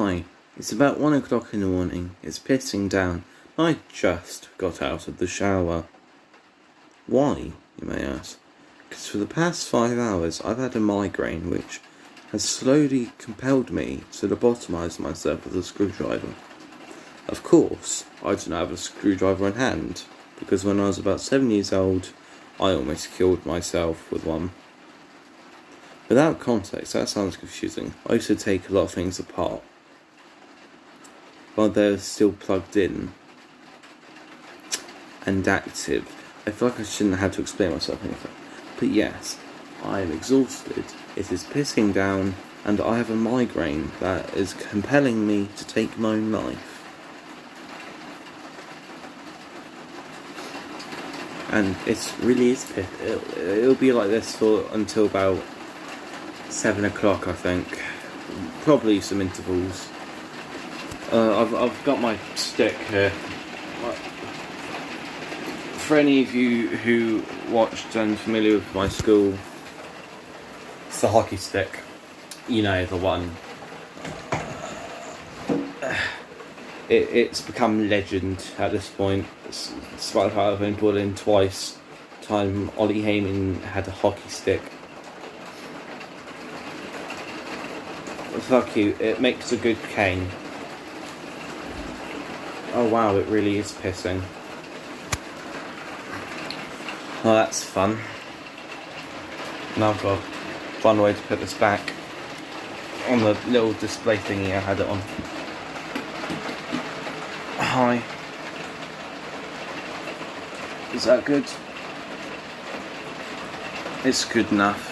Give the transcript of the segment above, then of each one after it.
Hi, it's about 1 o'clock in the morning. It's pissing down. I just got out of the shower. Why, you may ask? Because for the past 5 hours I've had a migraine which has slowly compelled me to lobotomise myself with a screwdriver. Of course, I didn't have a screwdriver in hand, because when I was about 7 years old, I almost killed myself with one. Without context, that sounds confusing. I used to take a lot of things apart while they're still plugged in and active. I feel like I shouldn't have to explain myself anything. But yes, I am exhausted, it is pissing down, and I have a migraine that is compelling me to take my own life. And it really is it'll be like this for until about 7 o'clock, I think. Probably some intervals. I've got my stick here. For any of you who watched and familiar with my school, it's the hockey stick. You know, the one. It's become legend at this point. Despite the fact I've been brought in twice. Time Ollie Heyman had a hockey stick. Fuck you, it makes a good cane. Oh wow, it really is pissing. Oh, that's fun. Now I've got a fun way to put this back on the little display thingy I had it on. Hi. Is that good? It's good enough.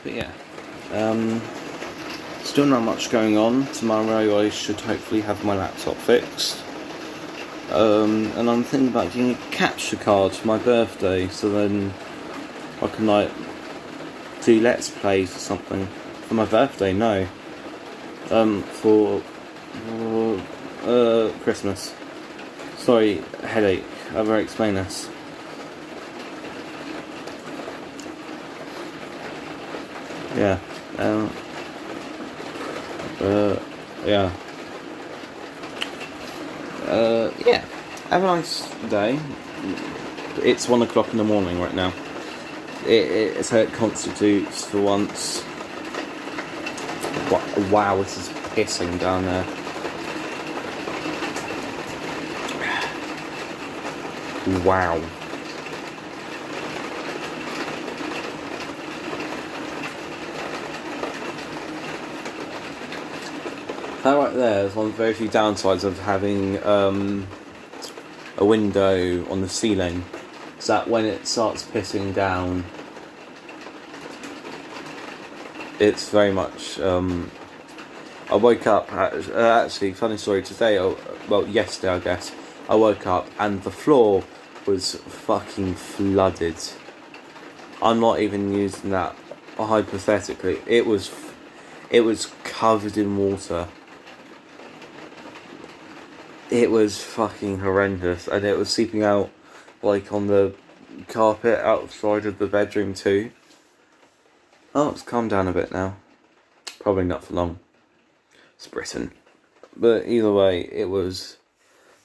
But yeah. Still not much going on. Tomorrow I should hopefully have my laptop fixed. And I'm thinking about getting a capture card for my birthday, so then I can do Let's Plays or something. For my birthday, no. For Christmas. Sorry, headache. I've already explained this. Yeah. Yeah. Yeah. Have a nice day. It's 1 o'clock in the morning right now. It's how it constitutes for once. Wow, this is pissing down there. Wow. That right there is one of the very few downsides of having a window on the ceiling. Is that when it starts pissing down, it's very much. I woke up. Actually, funny story. Today, yesterday, I guess, I woke up and the floor was fucking flooded. I'm not even using that hypothetically. It was covered in water. It was fucking horrendous, and it was seeping out on the carpet outside of the bedroom too. Oh, it's calmed down a bit now. Probably not for long. It's Britain. But either way, it was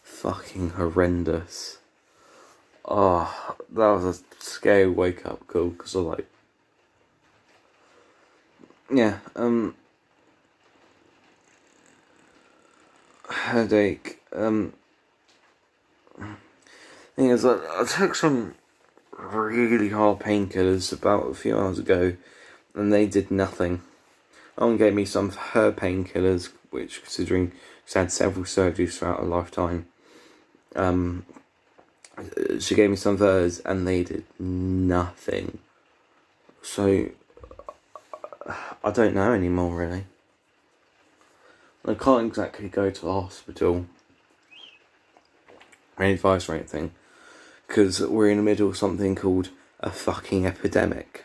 fucking horrendous. Oh, that was a scary wake up call, because I headache. Thing is, I took some really hard painkillers about a few hours ago, and they did nothing. Ellen gave me some of her painkillers, which, considering she's had several surgeries throughout her lifetime, she gave me some of hers, and they did nothing. So, I don't know anymore, really. I can't exactly go to the hospital or any advice or anything, because we're in the middle of something called a fucking epidemic.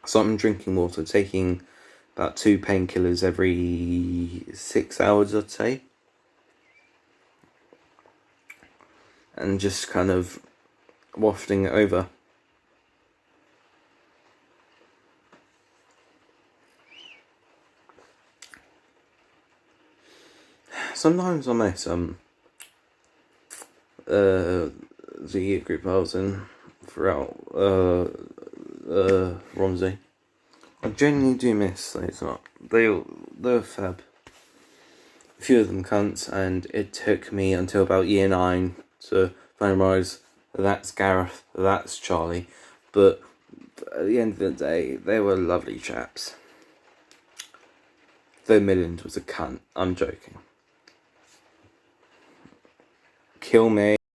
So I'm drinking water, taking about 2 painkillers every 6 hours, I'd say. And just kind of wafting it over. sometimes I miss the year group I was in throughout Romsey. I genuinely do miss those lot. They were fab. A few of them cunts, and it took me until about year 9 to realise that's Gareth, that's Charlie. But at the end of the day, they were lovely chaps. Though Milland was a cunt. I'm joking. Kill me.